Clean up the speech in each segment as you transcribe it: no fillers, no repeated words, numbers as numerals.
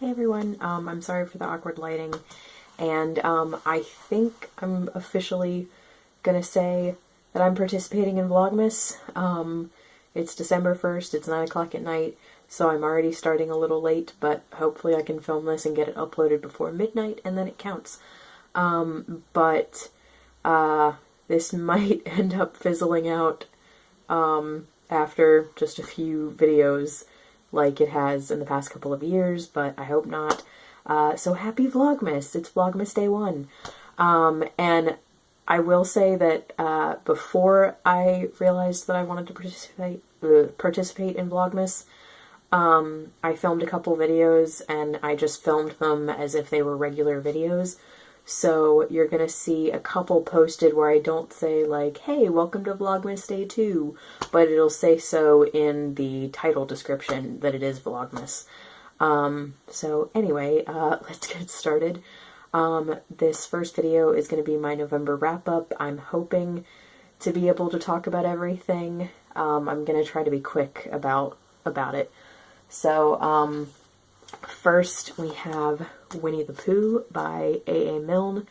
Hey everyone, I'm sorry for the awkward lighting, and I think I'm officially gonna say that I'm participating in Vlogmas. It's December 1st, it's 9 o'clock at night, so I'm already starting a little late, but hopefully I can film this and get it uploaded before midnight, and then it counts. But this might end up fizzling out after just a few videos, like it has in the past couple of years, but I hope not. So happy Vlogmas! It's Vlogmas Day 1. And I will say that before I realized that I wanted to participate in Vlogmas, I filmed a couple videos and I just filmed them as if they were regular videos. So you're gonna see a couple posted where I don't say like, hey, welcome to Vlogmas Day 2, but it'll say so in the title description that it is Vlogmas. So anyway, let's get started. This first video is gonna be my November wrap-up. I'm hoping to be able to talk about everything. I'm gonna try to be quick about it. So, first, we have Winnie the Pooh by A.A. Milne,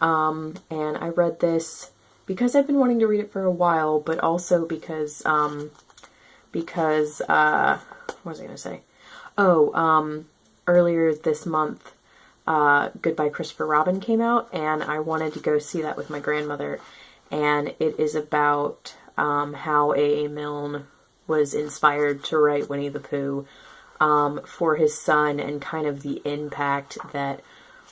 and I read this because I've been wanting to read it for a while, but also because, what was I going to say? Oh, earlier this month, Goodbye Christopher Robin came out, and I wanted to go see that with my grandmother, and it is about, how A.A. Milne was inspired to write Winnie the Pooh, for his son, and kind of the impact that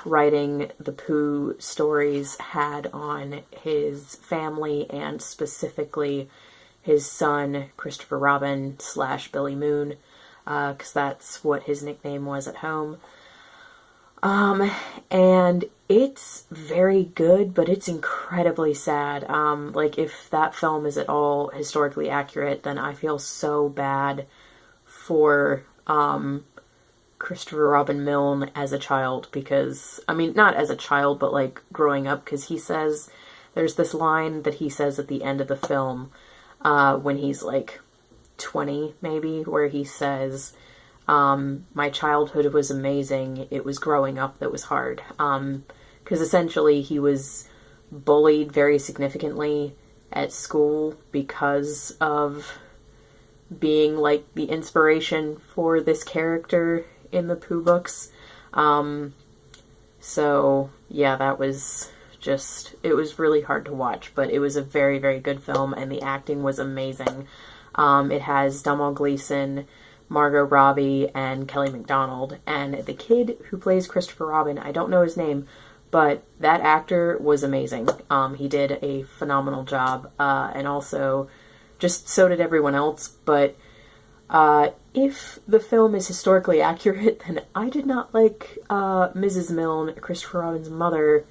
writing the Pooh stories had on his family, and specifically his son, Christopher Robin / Billy Moon, because that's what his nickname was at home. And it's very good, but it's incredibly sad. Like, if that film is at all historically accurate, then I feel so bad for Christopher Robin Milne as a child, because, I mean, not as a child, but like growing up, because he says, there's this line that he says at the end of the film, when he's like 20 maybe, where he says, my childhood was amazing, it was growing up that was hard, because essentially he was bullied very significantly at school because of being like the inspiration for this character in the Pooh books. So yeah, that was just, it was really hard to watch, but it was a very, very good film, and the acting was amazing. It has Domhnall Gleeson, Margot Robbie, and Kelly MacDonald, and the kid who plays Christopher Robin, I don't know his name, but that actor was amazing. He did a phenomenal job, and also just so did everyone else, but if the film is historically accurate, then I did not like Mrs. Milne, Christopher Robin's mother,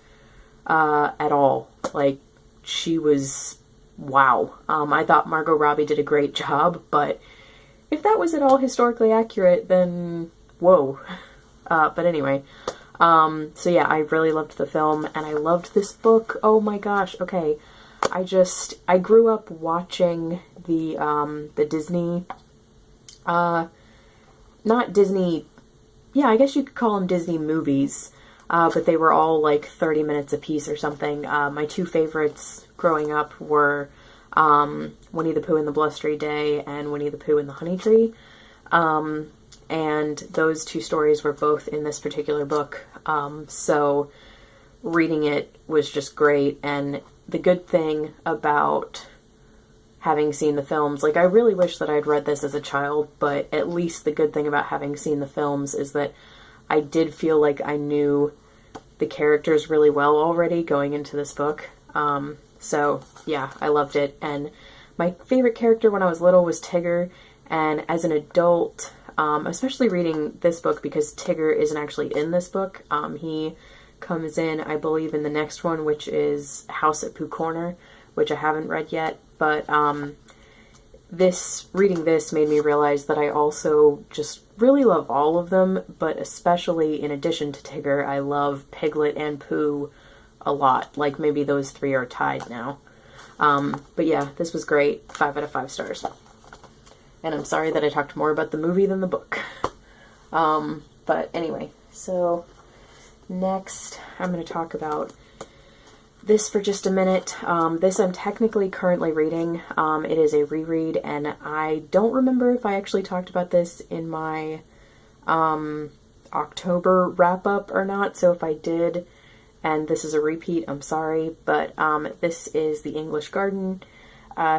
at all. Like, she was, wow. I thought Margot Robbie did a great job, but if that was at all historically accurate, then whoa. But anyway, so yeah, I really loved the film, and I loved this book. Oh my gosh, okay. I grew up watching the Disney, not Disney, yeah, I guess you could call them Disney movies, but they were all like 30 minutes a piece or something. My two favorites growing up were, Winnie the Pooh and the Blustery Day, and Winnie the Pooh and the Honey Tree, and those two stories were both in this particular book, so reading it was just great. And the good thing about having seen the films, like, I really wish that I'd read this as a child, but at least the good thing about having seen the films is that I did feel like I knew the characters really well already going into this book. So yeah, I loved it. And my favorite character when I was little was Tigger, and as an adult, especially reading this book, because Tigger isn't actually in this book, he comes in, I believe, in the next one, which is House at Pooh Corner, which I haven't read yet, but reading this made me realize that I also just really love all of them, but especially in addition to Tigger, I love Piglet and Pooh a lot. Like, maybe those three are tied now. But yeah, this was great. 5 out of 5 stars. And I'm sorry that I talked more about the movie than the book. But anyway, so next I'm going to talk about this for just a minute. This I'm technically currently reading. It is a reread, and I don't remember if I actually talked about this in my October wrap-up or not, so if I did, and this is a repeat, I'm sorry, but this is The English Garden.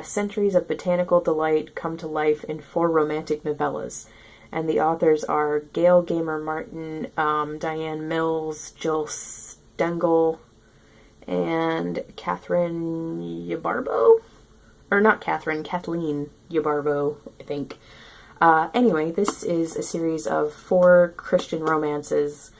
Centuries of botanical delight come to life in 4 romantic novellas. And the authors are Gail Gamer Martin, Diane Mills, Jill Stengel, and Catherine Yabarbo? Or not Catherine, Kathleen Yabarbo, I think. Anyway, this is a series of 4 Christian romances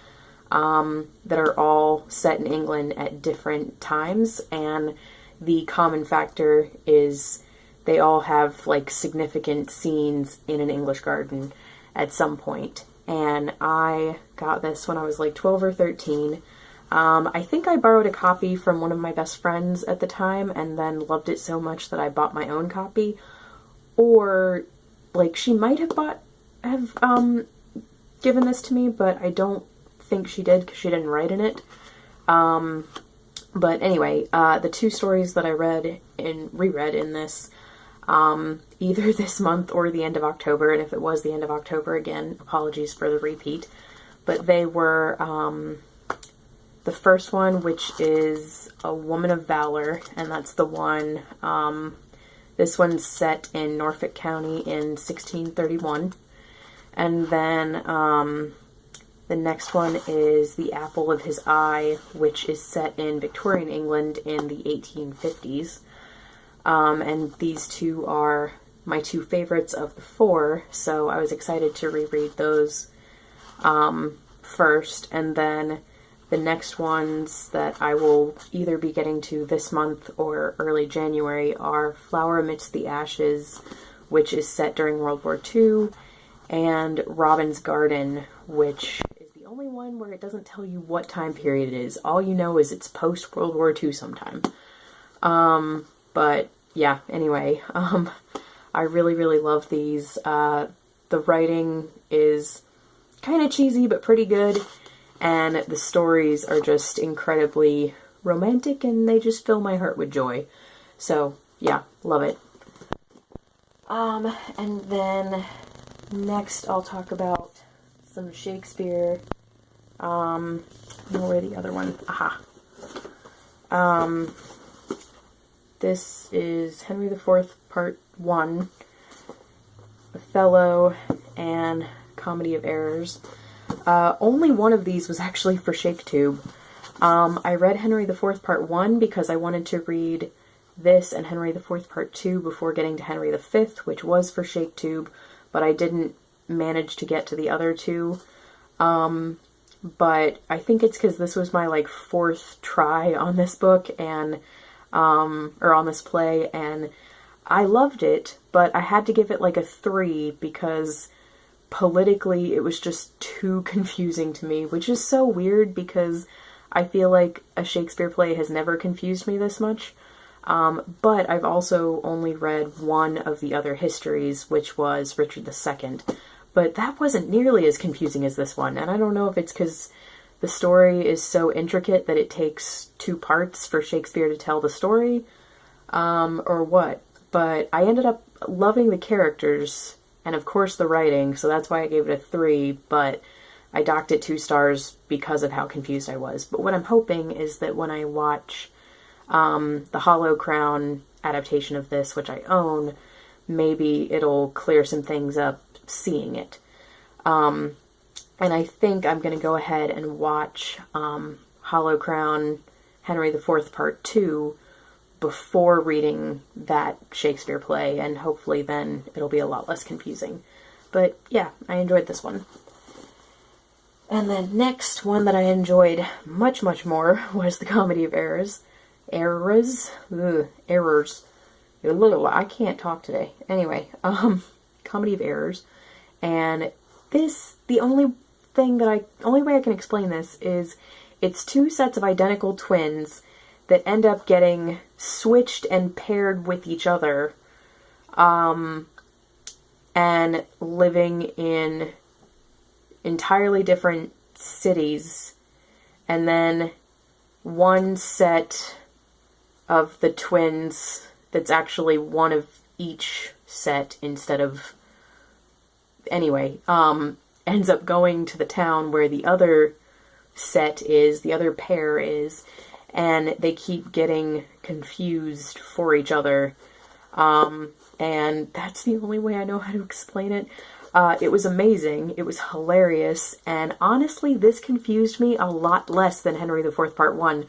that are all set in England at different times, and the common factor is they all have like significant scenes in an English garden at some point. And I got this when I was like 12 or 13. I think I borrowed a copy from one of my best friends at the time and then loved it so much that I bought my own copy. Or like she might have given this to me, but I don't think she did because she didn't write in it. But anyway, the 2 stories that I reread in this, either this month or the end of October, and if it was the end of October, again, apologies for the repeat, but they were, the first one, which is A Woman of Valor, and that's the one, this one's set in Norfolk County in 1631, and then, the next one is The Apple of His Eye, which is set in Victorian England in the 1850s. And these 2 are my 2 favorites of the 4, so I was excited to reread those first. And then the next ones that I will either be getting to this month or early January are Flower Amidst the Ashes, which is set during World War II, and Robin's Garden, which is the only one where it doesn't tell you what time period it is. All you know is it's post-World War II sometime. But yeah, anyway, I really, really love these. The writing is kind of cheesy, but pretty good, and the stories are just incredibly romantic, and they just fill my heart with joy. So, yeah, love it. And then next I'll talk about some Shakespeare. Where the other one? Aha. This is Henry IV, Part 1, Othello, and Comedy of Errors. Only one of these was actually for ShakeTube. I read Henry IV, Part 1 because I wanted to read this and Henry IV, Part 2 before getting to Henry V, which was for ShakeTube, but I didn't manage to get to the other 2. But I think it's because this was my, like, 4th try on this book, and, or on this play, and I loved it, but I had to give it, like, a 3, because politically it was just too confusing to me, which is so weird, because I feel like a Shakespeare play has never confused me this much. But I've also only read one of the other histories, which was Richard II. But that wasn't nearly as confusing as this one, and I don't know if it's because the story is so intricate that it takes 2 parts for Shakespeare to tell the story, or what. But I ended up loving the characters, and of course the writing, so that's why I gave it a 3, but I docked it 2 stars because of how confused I was. But what I'm hoping is that when I watch the Hollow Crown adaptation of this, which I own, maybe it'll clear some things up seeing it. And I think I'm going to go ahead and watch Hollow Crown Henry IV Part 2 before reading that Shakespeare play, and hopefully then it'll be a lot less confusing. But yeah, I enjoyed this one. And then next one that I enjoyed much, much more was The Comedy of Errors. Errors? Ugh, errors. I can't talk today. Anyway, Comedy of Errors. And this, the only way I can explain this is it's 2 sets of identical twins that end up getting switched and paired with each other, and living in entirely different cities, and then one set of the twins that's actually one of each set instead of... Anyway, ends up going to the town where the other set is, the other pair is, and they keep getting confused for each other. And that's the only way I know how to explain it. It was amazing. It was hilarious. And honestly, this confused me a lot less than Henry IV Part 1,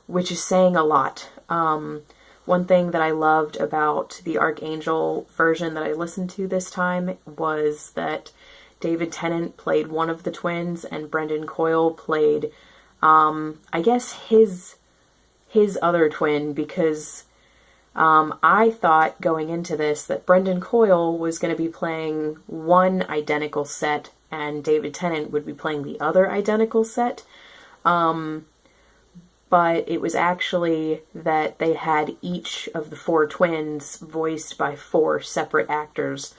which is saying a lot. One thing that I loved about the Archangel version that I listened to this time was that David Tennant played one of the twins and Brendan Coyle played, I guess, his other twin, because I thought going into this that Brendan Coyle was going to be playing one identical set and David Tennant would be playing the other identical set. But it was actually that they had each of the 4 twins voiced by 4 separate actors,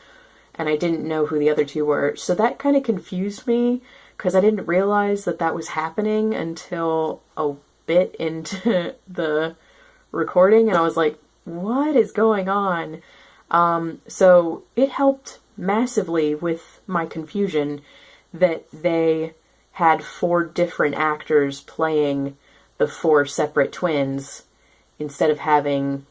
and I didn't know who the other 2 were. So that kind of confused me, because I didn't realize that that was happening until a bit into the recording, and I was like, what is going on? So it helped massively with my confusion that they had 4 different actors playing the 4 separate twins instead of having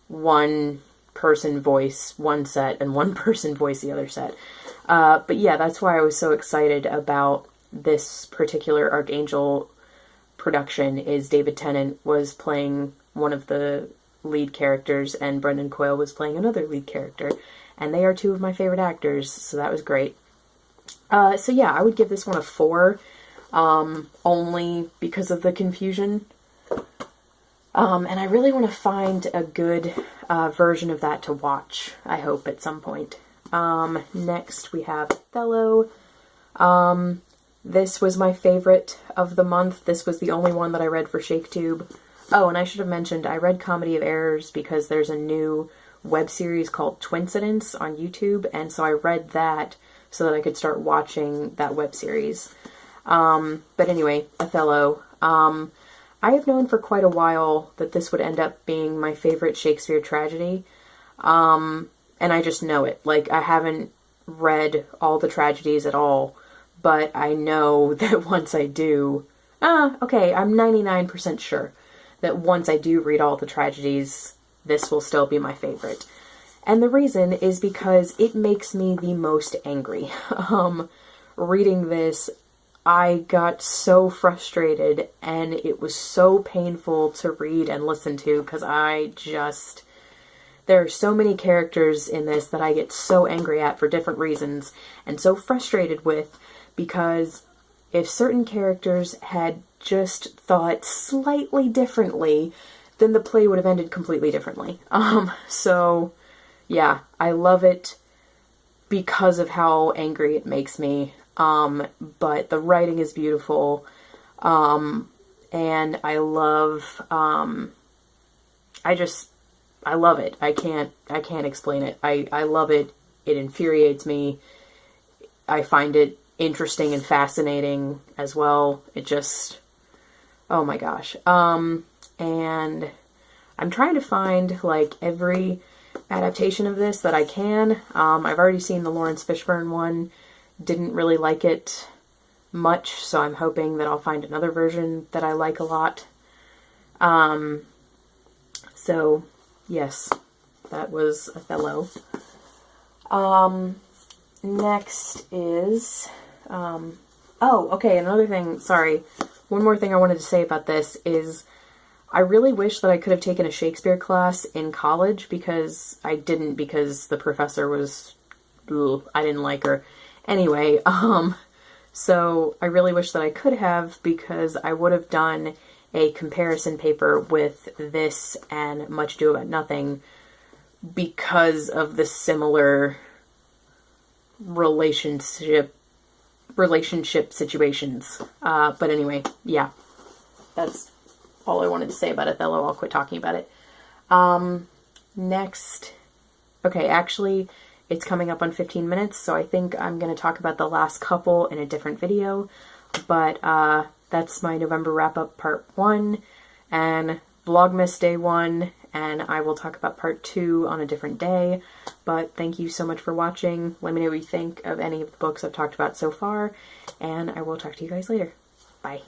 one person voice one set and one person voice the other set. But yeah, that's why I was so excited about this particular Archangel production, is David Tennant was playing one of the lead characters and Brendan Coyle was playing another lead character. And they are 2 of my favorite actors, so that was great. So yeah, I would give this one a 4. Only because of the confusion. And I really want to find a good version of that to watch, I hope, at some point. Next we have Othello. This was my favorite of the month. This was the only one that I read for ShakeTube. Oh, and I should have mentioned, I read Comedy of Errors because there's a new web series called Twincidence on YouTube, and so I read that so that I could start watching that web series. But anyway, Othello. I have known for quite a while that this would end up being my favorite Shakespeare tragedy. And I just know it. Like, I haven't read all the tragedies at all, but I know that once I do... okay, I'm 99% sure that once I do read all the tragedies, this will still be my favorite. And the reason is because it makes me the most angry. Reading this, I got so frustrated, and it was so painful to read and listen to, because there are so many characters in this that I get so angry at for different reasons, and so frustrated with, because if certain characters had just thought slightly differently, then the play would have ended completely differently. So, yeah, I love it because of how angry it makes me. But the writing is beautiful, and I love, I love it. I can't explain it. I love it. It infuriates me. I find it interesting and fascinating as well. It just, oh my gosh. And I'm trying to find, like, every adaptation of this that I can. I've already seen the Lawrence Fishburne one. Didn't really like it much, so I'm hoping that I'll find another version that I like a lot. So, yes, that was Othello. Next is, okay, another thing, sorry, one more thing I wanted to say about this is I really wish that I could have taken a Shakespeare class in college, because I didn't, because the professor was, I didn't like her. Anyway, so I really wish that I could have, because I would have done a comparison paper with this and Much Ado About Nothing because of the similar relationship situations. But anyway, yeah, that's all I wanted to say about Othello. I'll quit talking about it. Next, okay, actually, it's coming up on 15 minutes, so I think I'm going to talk about the last couple in a different video. But that's my November wrap-up part 1 and Vlogmas day 1, and I will talk about part 2 on a different day. But thank you so much for watching. Let me know what you think of any of the books I've talked about so far, and I will talk to you guys later. Bye.